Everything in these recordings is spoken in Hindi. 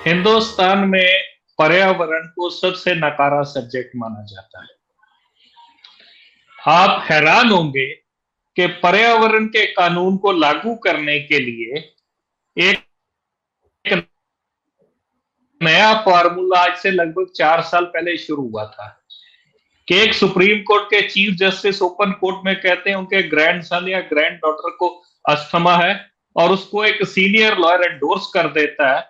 हिंदुस्तान में पर्यावरण को सबसे नकारा सब्जेक्ट माना जाता है। आप हैरान होंगे कि पर्यावरण के कानून को लागू करने के लिए एक नया फार्मूला आज से लगभग 4 साल पहले शुरू हुआ था कि एक सुप्रीम कोर्ट के चीफ जस्टिस ओपन कोर्ट में कहते हैं उनके ग्रैंडसन या ग्रैंड डॉटर को अस्थमा है, और उसको एक सीनियर लॉयर एंडोर्स कर देता है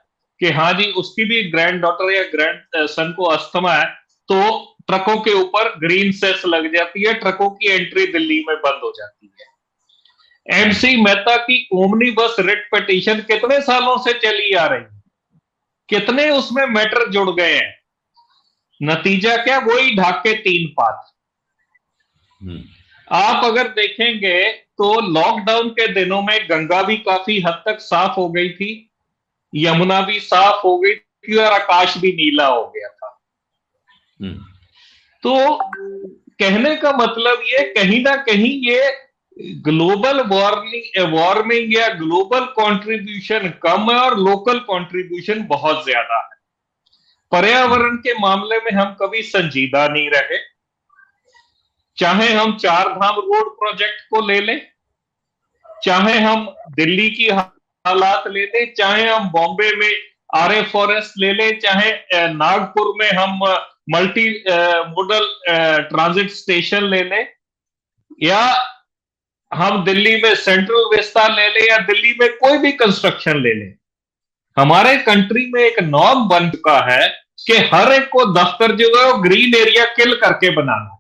कि हाँ जी उसकी भी ग्रैंड डॉटर या ग्रैंड सन को अस्थमा है, तो ट्रकों के ऊपर ग्रीन सेस लग जाती है, ट्रकों की एंट्री दिल्ली में बंद हो जाती है। एमसी मेहता की ओमनी बस रिट पिटीशन कितने सालों से चली आ रही है, कितने उसमें मैटर जुड़ गए हैं, नतीजा क्या, वही ढाक के 3 पात। आप अगर देखेंगे तो लॉकडाउन के दिनों में गंगा भी काफी हद तक साफ हो गई थी, यमुना भी साफ हो गई थी और आकाश भी नीला हो गया था। तो कहने का मतलब ये कहीं ना कहीं ये ग्लोबल वार्मिंग या ग्लोबल कंट्रीब्यूशन कम है और लोकल कंट्रीब्यूशन बहुत ज्यादा है। पर्यावरण के मामले में हम कभी संजीदा नहीं रहे, चाहे हम 4 धाम रोड प्रोजेक्ट को ले लें, चाहे हम दिल्ली की हालात ले लें, चाहे हम बॉम्बे में आरए फॉरेस्ट ले लें, चाहे नागपुर में हम मल्टी मॉडल ट्रांजिट स्टेशन ले लें, या हम दिल्ली में सेंट्रल विस्ता ले लें, या दिल्ली में कोई भी कंस्ट्रक्शन ले लें। हमारे कंट्री में एक नॉर्म बन चुका है कि हर एक को दफ्तर जो है वो ग्रीन एरिया किल करके बनाना,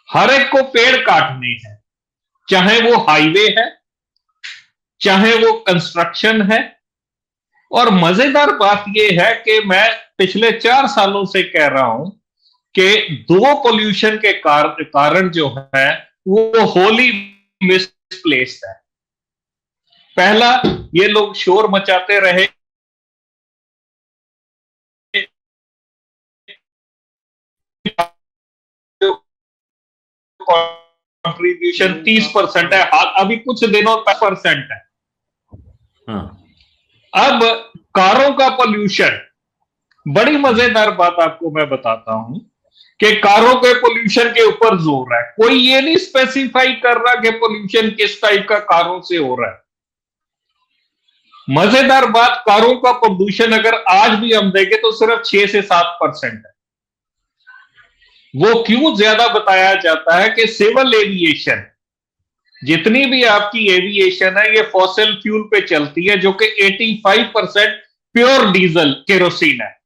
हर एक को पेड़ काटने हैं, चाहे वो हाईवे है, चाहे वो कंस्ट्रक्शन है। और मजेदार बात यह है कि मैं पिछले 4 सालों से कह रहा हूं कि 2 पोल्यूशन के कारण जो है वो होली मिसप्लेस्ड है। पहला, ये लोग शोर मचाते रहे कंट्रीब्यूशन 30% है, अभी कुछ दिनों 10% है। अब कारों का पोल्यूशन, बड़ी मजेदार बात आपको मैं बताता हूं कि कारों के पोल्यूशन के ऊपर जोर है। कोई ये नहीं स्पेसिफाई कर रहा कि पोल्यूशन किस टाइप का कारों से हो रहा है। मजेदार बात, कारों का प्रदूषण अगर आज भी हम देखें तो सिर्फ 6 से 7% है। वो क्यों ज्यादा बताया जाता है कि सिविल एविएशन, जितनी भी आपकी एविएशन है ये फॉसिल फ्यूल पे चलती है, जो कि 85% प्योर डीजल केरोसिन है।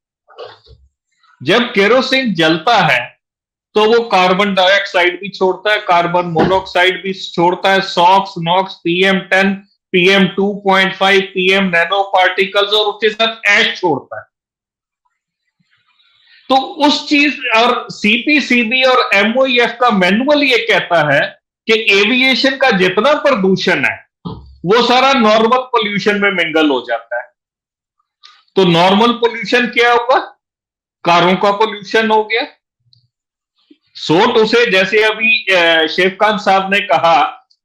जब केरोसिन जलता है तो वो कार्बन डाइऑक्साइड भी छोड़ता है, कार्बन मोनोऑक्साइड भी छोड़ता है, SOx, NOx, PM10, PM2.5, PM nano particles, और उसके साथ ऐश छोड़ता है। तो उस चीज, और सीपीसीबी और MOEF का मैनुअल ये कहता है कि एविएशन का जितना प्रदूषण है वो सारा नॉर्मल पोल्यूशन में मिंगल हो जाता है। तो नॉर्मल पोल्यूशन क्या होगा, कारों का पोल्यूशन हो गया। सोट उसे, जैसे अभी शेफखान साहब ने कहा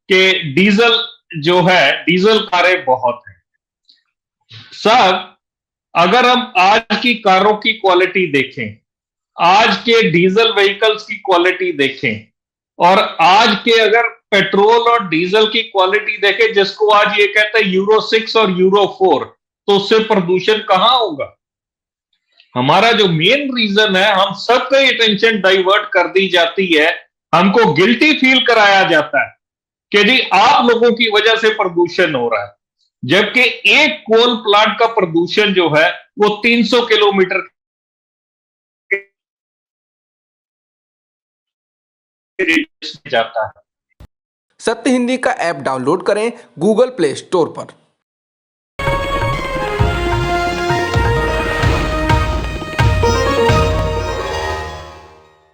कि डीजल जो है, डीजल कारें बहुत है। साहब, अगर हम आज की कारों की क्वालिटी देखें, आज के डीजल व्हीकल्स की क्वालिटी देखें, और आज के अगर पेट्रोल और डीजल की क्वालिटी देखें, जिसको आज ये कहते हैं यूरो 6 और यूरो 4, तो उससे प्रदूषण कहां होगा। हमारा जो मेन रीजन है, हम सबकी अटेंशन डाइवर्ट कर दी जाती है, हमको गिल्टी फील कराया जाता है कि जी आप लोगों की वजह से प्रदूषण हो रहा है, जबकि एक कोल प्लांट का प्रदूषण जो है वो 300 किलोमीटर जाता है। सत्य हिंदी का ऐप डाउनलोड करें गूगल प्ले स्टोर पर।